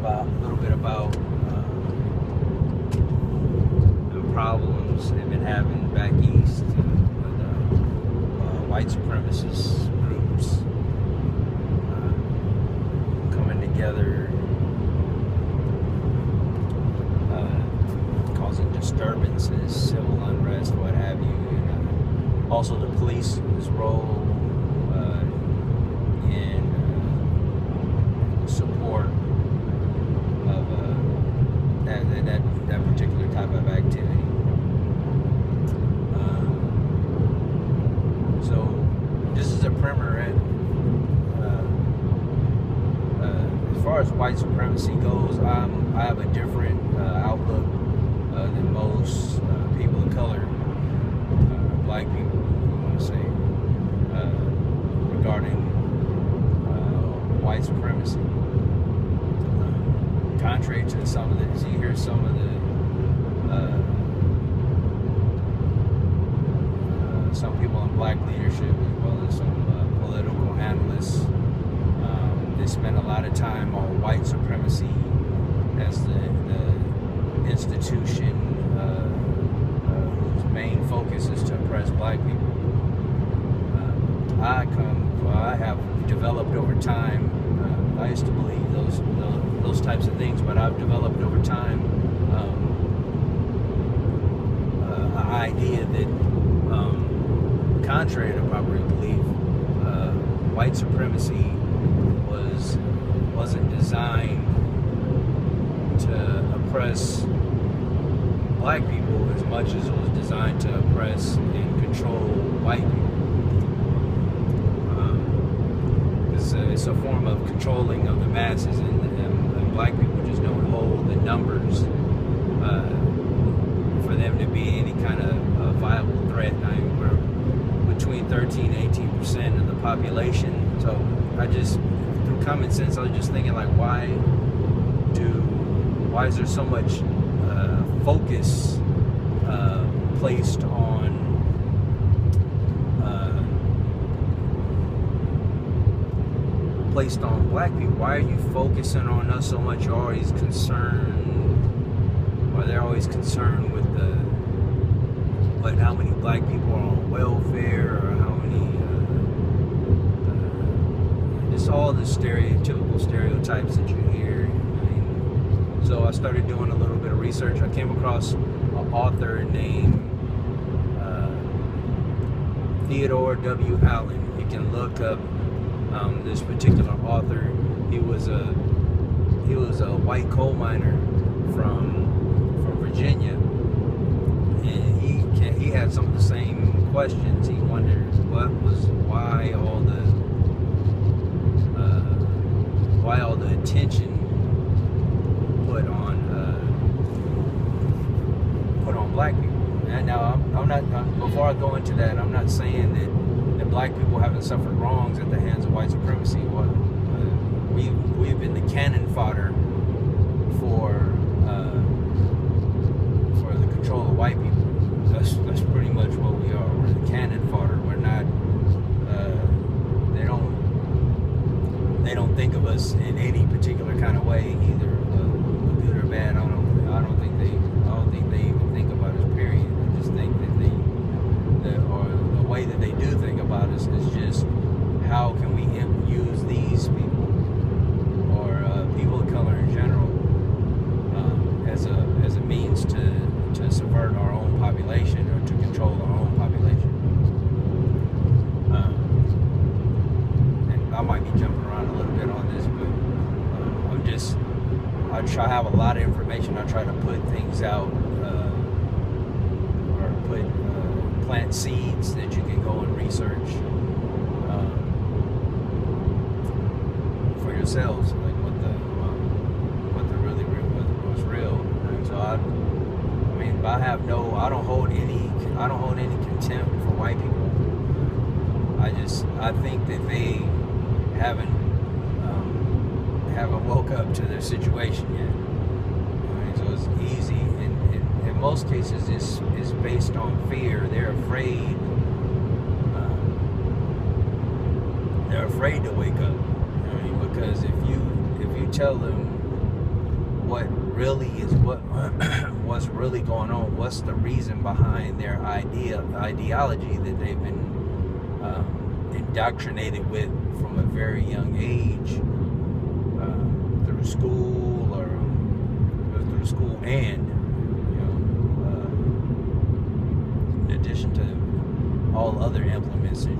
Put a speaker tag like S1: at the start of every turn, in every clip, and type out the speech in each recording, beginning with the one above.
S1: little bit about the problems they've been having back east with white supremacist groups coming together, causing disturbances, civil unrest, what have you. And also the police's role in support of that particular type of activity. So this is a primer at as far as white supremacy goes. I have a different outlook than most people of color, black people, we want to say, regarding white supremacy. Contrary to some of the, you hear some of the some people in black leadership, as well as some political analysts, they spend a lot of time on white supremacy as the institution whose main focus is to oppress black people. I have developed over time. I used to believe those types of things, but I've developed over time an idea that, contrary to popular belief, white supremacy wasn't designed to oppress black people as much as it was designed to oppress and control white people. It's a form of controlling of the masses, and black people just don't hold the numbers for them to be any kind of viable threat. I mean, we're between 13 and 18% of the population. So I just, through common sense, I was just thinking, like, why is there so much focus placed on black people? Why are you focusing on us so much? You're always concerned, or they're always concerned with how many black people are on welfare, or how many, just all the typical stereotypes that you hear. I mean, so I started doing a little bit of research. I came across an author named Theodore W. Allen. You can look up this particular author. He was a white coal miner from Virginia, and he had some of the same questions. He wondered why all the attention put on black people. And now I'm not, before I go into that, I'm not saying that black people haven't suffered wrongs at the hands of white supremacy. We've been the cannon fodder for the control of white people. That's pretty much what we are. We're the cannon fodder. We're not. They don't think of us in any particular kind of way, either good or bad. I don't think they even think about us. Period. I just think that the way that they do think about us is just, how can we use these people, or people of color in general, as a means to subvert our own population, or to control our own population. And I might be jumping around a little bit on this, but I have a lot of information. I try to put things out, or plant seeds that you can go and research for yourselves, like what's real. And so I don't hold any contempt for white people. I think that they haven't woke up to their situation yet. So it's easy, and in most cases it's based on fear. They're afraid. They're afraid to wake up. Because if you tell them what really is what's really going on. What's the reason behind their ideology that they've been indoctrinated with from a very young age, through school or through school, and in addition to all other implements, the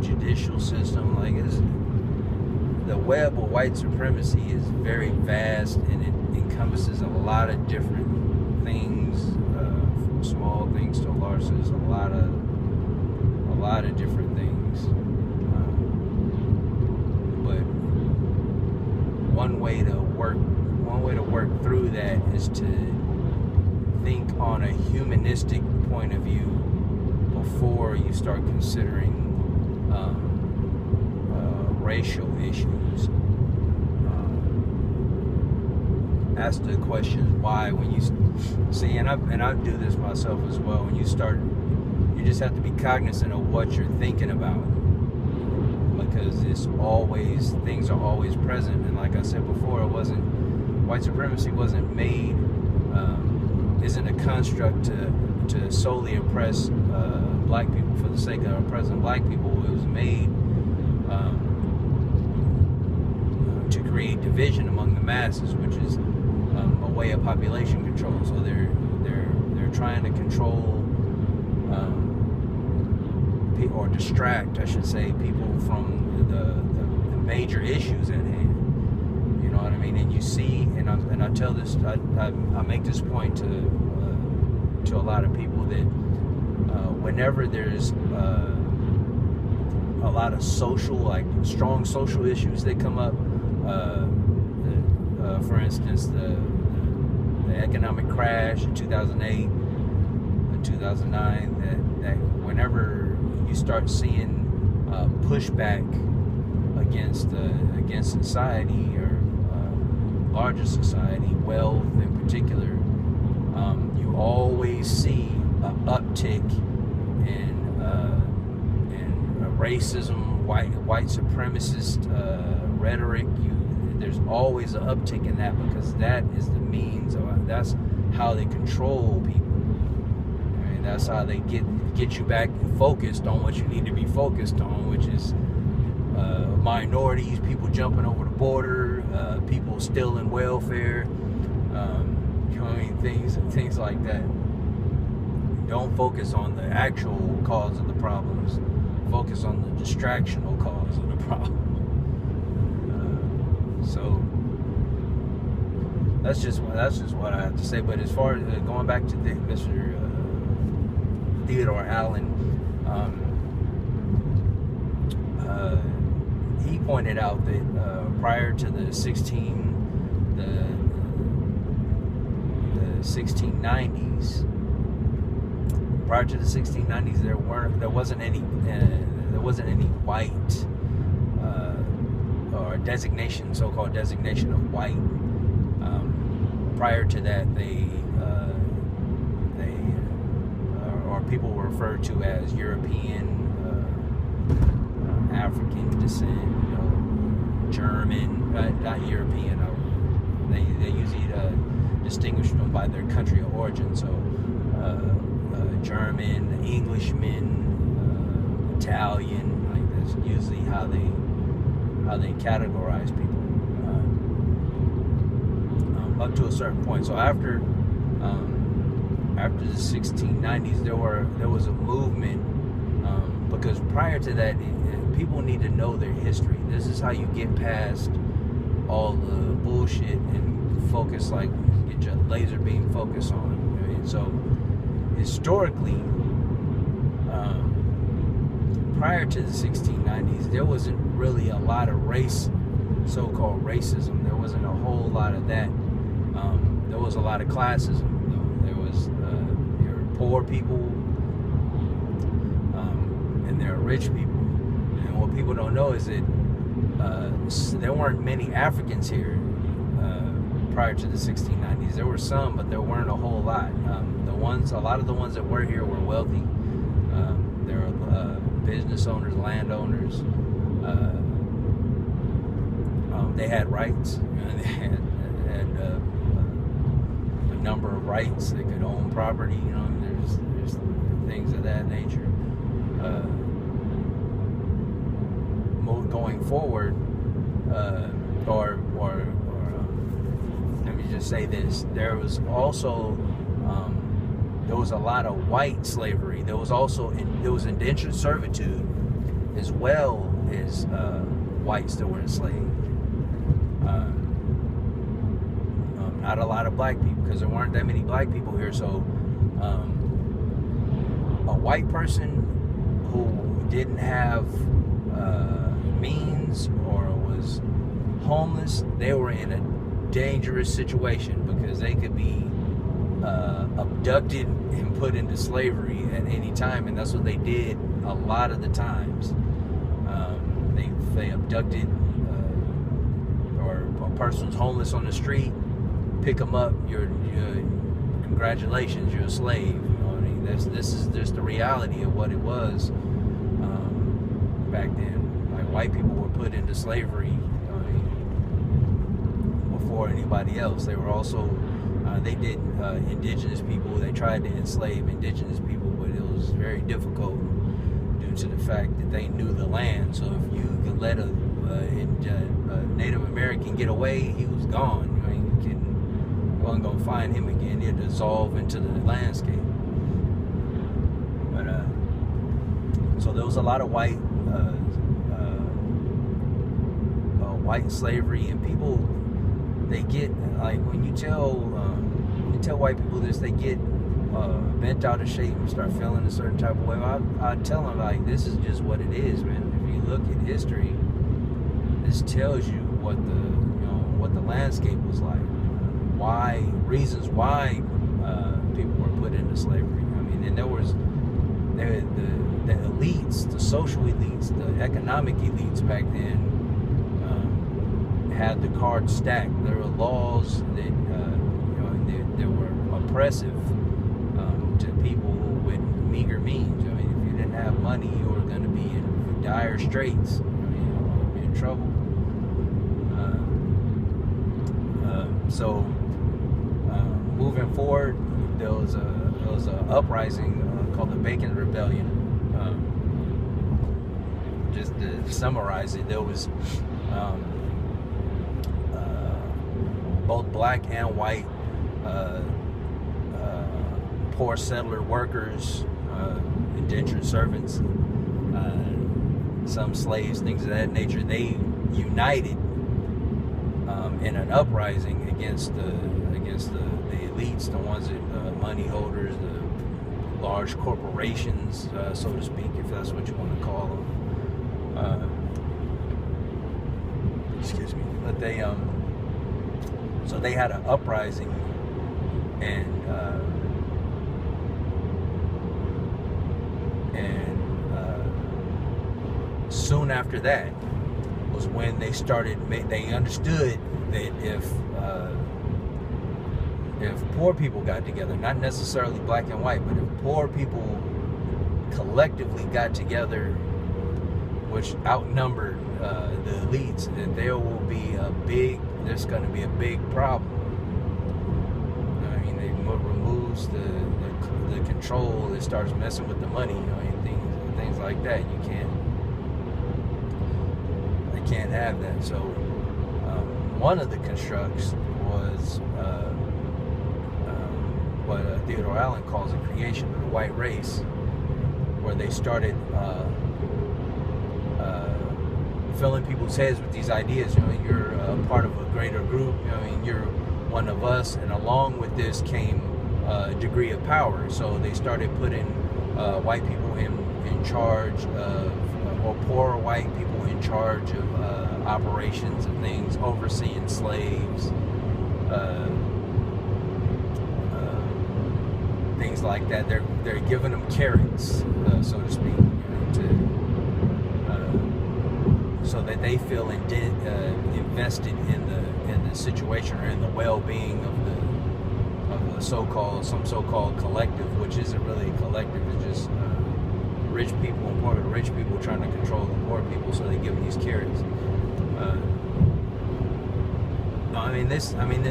S1: judicial system. Like, the web of white supremacy is very vast, and it encompasses a lot of different things, from small things to large. So there's a lot of different things. But one way to work through that is to think on a humanistic point of view before you start considering racial issues. Ask the questions why when you see, and I do this myself as well. When you start, you just have to be cognizant of what you're thinking about, because things are always present. And like I said before, white supremacy wasn't made, isn't a construct to solely oppress black people for the sake of oppressing black people. It was made to create division among the masses, which is a way of population control. So they're trying to control or distract, I should say, people from the major issues at hand. You know what I mean? And you see, and I tell this, I make this point to a lot of people that whenever there's a lot of strong social issues that come up, for instance, the economic crash in 2008 and 2009, that whenever you start seeing pushback against society, or larger society, wealth in particular, you always see an uptick in racism, white supremacist rhetoric. There's always an uptick in that, because that is the means of, that's how they control people. I mean, that's how they get you back focused on what you need to be focused on, which is minorities, people jumping over the border, people stealing welfare, you know what I mean, things like that. Don't focus on the actual cause of the problems. Focus on the distractional cause of the problem. So that's just what I have to say. But as far as going back to Mr. Theodore Allen, he pointed out that prior to the 1690s, there wasn't any white or so-called designation of white. Prior to that, or people were referred to as European, African descent, German, not European. They usually distinguish them by their country of origin. So German, Englishman, Italian. Like, that's usually how they categorize people. Up to a certain point. So after the 1690s, there was a movement, because prior to that, people need to know their history. This is how you get past all the bullshit and focus, like get your laser beam focus on. You know? So historically, prior to the 1690s, there wasn't really a lot of so-called racism. There wasn't a whole lot of that. There was a lot of classism, though. There was there were poor people, and there are rich people. And what people don't know is that there weren't many Africans here prior to the 1690s. There were some, but there weren't a whole lot. A lot of the ones that were here were wealthy. There were business owners, landowners. They had rights. rights. They could own property. You know, there's things of that nature. Going forward, let me just say this: there was also there was a lot of white slavery. There was indentured servitude, as well as whites that were enslaved. Not a lot of black people, because there weren't that many black people here. So a white person who didn't have means or was homeless, they were in a dangerous situation, because they could be abducted and put into slavery at any time, and that's what they did a lot of the times. They abducted or a person's homeless on the street, pick them up. You're congratulations, you're a slave. You know what I mean? This is just the reality of what it was back then. Like, white people were put into slavery, you know what I mean, before anybody else. They were also they did indigenous people. They tried to enslave indigenous people, but it was very difficult due to the fact that they knew the land. So if you could let a Native American get away, he was gone. You know, you wasn't gonna find him again. He'd dissolve into the landscape. But so there was a lot of white slavery, and people, they get, like, when you tell white people this, they get bent out of shape and start feeling a certain type of way. I tell them, like, this is just what it is, man. If you look at history, this tells you what the landscape was like, reasons why people were put into slavery. I mean, and there was the elites, the social elites, the economic elites back then had the cards stacked. There were laws that that were oppressive to people with meager means. I mean, if you didn't have money, you were going to be in dire straits. I mean, in trouble. So moving forward, there was a uprising called the Bacon Rebellion. Just to summarize it, there was both black and white poor settler workers, indentured servants, some slaves, things of that nature. They united in an uprising against the elites, the ones that money holders, the large corporations, so to speak, if that's what you want to call them. Excuse me. But they so they had an uprising, and soon after that was when they understood that if poor people got together, not necessarily black and white, but if poor people collectively got together, which outnumbered the elites, then there's going to be a big problem. I mean, it removes the control. It starts messing with the money, and things like that. They can't have that. So one of the constructs was what Theodore Allen calls a creation of the white race, where they started filling people's heads with these ideas. You're a part of a greater group. You're one of us, and along with this came a degree of power. So they started putting white people in charge of, or poor white people in charge of operations and things, overseeing slaves, things like that. They're giving them carrots, so to speak, so that they feel invested in the situation, or in the well-being of the so-called collective, which isn't really a collective. It's just rich people and poor rich people trying to control the poor people, so they give them these carrots.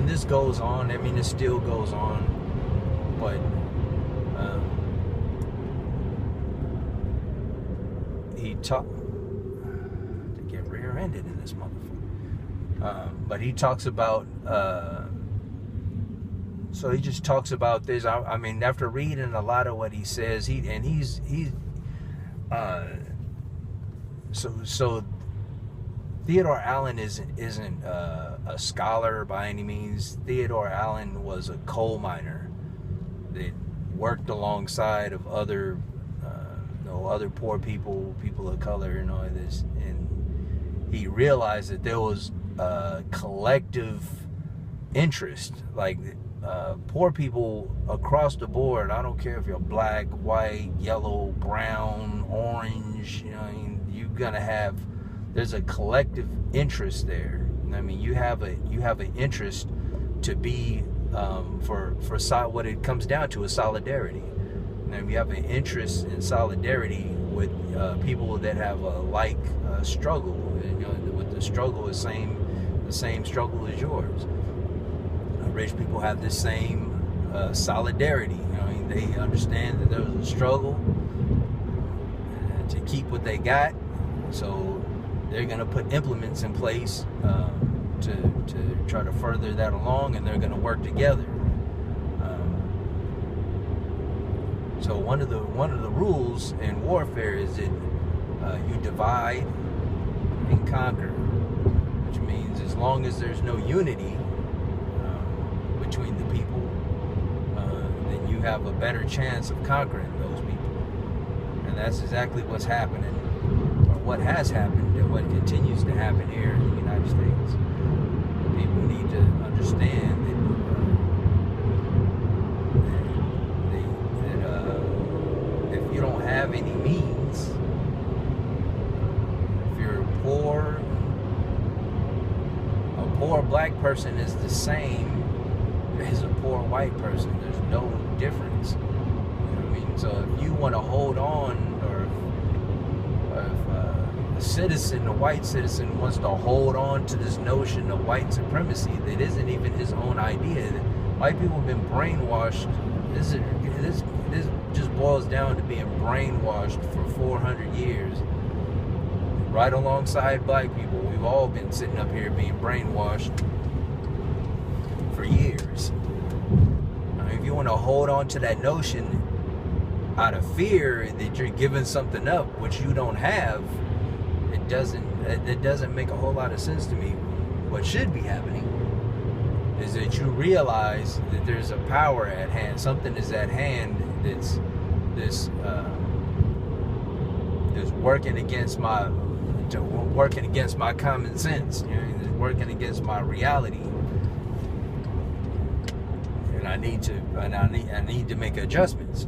S1: This goes on. This still goes on. but he talked to get rear-ended in this motherfucker. But he talks about so he just talks about this. I mean, after reading a lot of what he says, so Theodore Allen isn't a scholar by any means. Theodore Allen was a coal miner that worked alongside of other poor people of color, and all this, and he realized that there was a collective interest, like poor people across the board. I don't care if you're black, white, yellow, brown, orange. You're gonna have. There's a collective interest there. I mean, you have an interest to be for what it comes down to is solidarity. And we have an interest in solidarity with people that have a like struggle. With the struggle is the same struggle as yours. Rich people have the same solidarity. They understand that there was a struggle to keep what they got, so they're going to put implements in place to try to further that along, and they're going to work together. So one of the rules in warfare is that you divide and conquer, which means as long as there's no unity between the people, then you have a better chance of conquering those people. And that's exactly what's happening, or what has happened, and what continues to happen here in the United States. People need to understand that if you don't have any means, if you're poor, a poor black person is the same as a poor white person. There's no difference. You know what I mean? So if you want to hold on, or if a citizen, a white citizen, wants to hold on to this notion of white supremacy that isn't even his own idea, white people have been brainwashed. This just boils down to being brainwashed for 400 years. Right alongside black people, we've all been sitting up here being brainwashed for years. If you want to hold on to that notion out of fear that you're giving something up which you don't have, it doesn't make a whole lot of sense to me. What should be happening is that you realize that there's a power at hand. Something is at hand that's working against my common sense. It's working against my reality. And I need to make adjustments.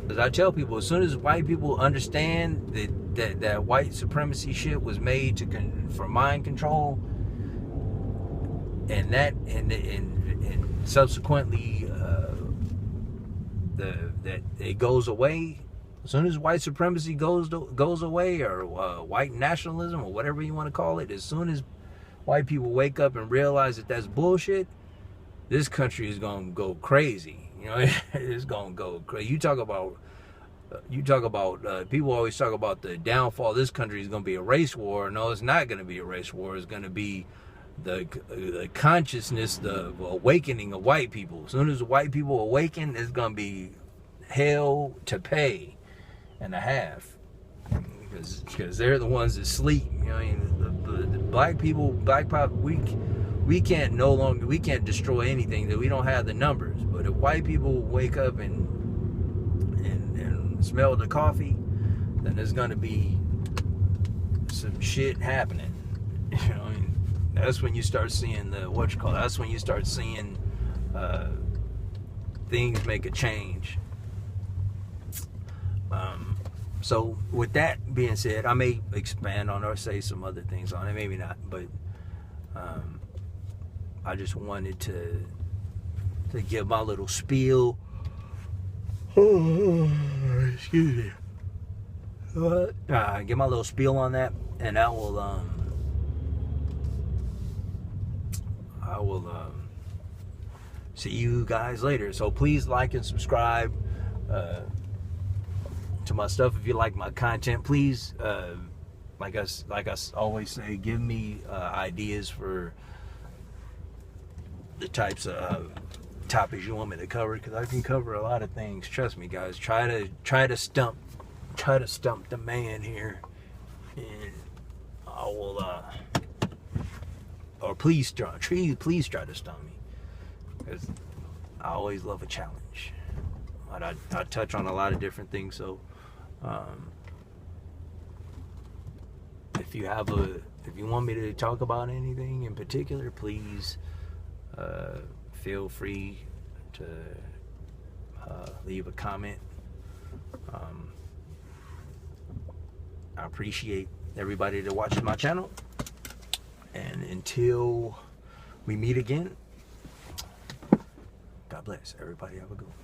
S1: Because I tell people, as soon as white people understand that white supremacy shit was made for mind control, and subsequently that it goes away. As soon as white supremacy goes away, or white nationalism, or whatever you want to call it, as soon as white people wake up and realize that that's bullshit, this country is gonna go crazy. It's gonna go crazy. You talk about people always talk about the downfall of this country is gonna be a race war. No, it's not gonna be a race war. It's gonna be the consciousness, the awakening of white people. As soon as the white people awaken, it's gonna be hell to pay and a half, because they're the ones that sleep. The black people, we can't destroy anything that we don't have the numbers. But if white people wake up and smell the coffee, then there's gonna be some shit happening. That's when you start seeing that's when you start seeing things make a change. So with that being said, I may expand on or say some other things on it, maybe not, but I just wanted to give my little spiel. Excuse me. Get my little spiel on that, and I will see you guys later. So please like and subscribe to my stuff if you like my content. Please, like I always say, give me ideas for the types of topics you want me to cover, because I can cover a lot of things. Trust me, guys. Try to stump the man here, and I will. Or please try to stump me, because I always love a challenge. I touch on a lot of different things, so if you want me to talk about anything in particular, please feel free to leave a comment. I appreciate everybody that watches my channel, and until we meet again, God bless everybody. Have a good one.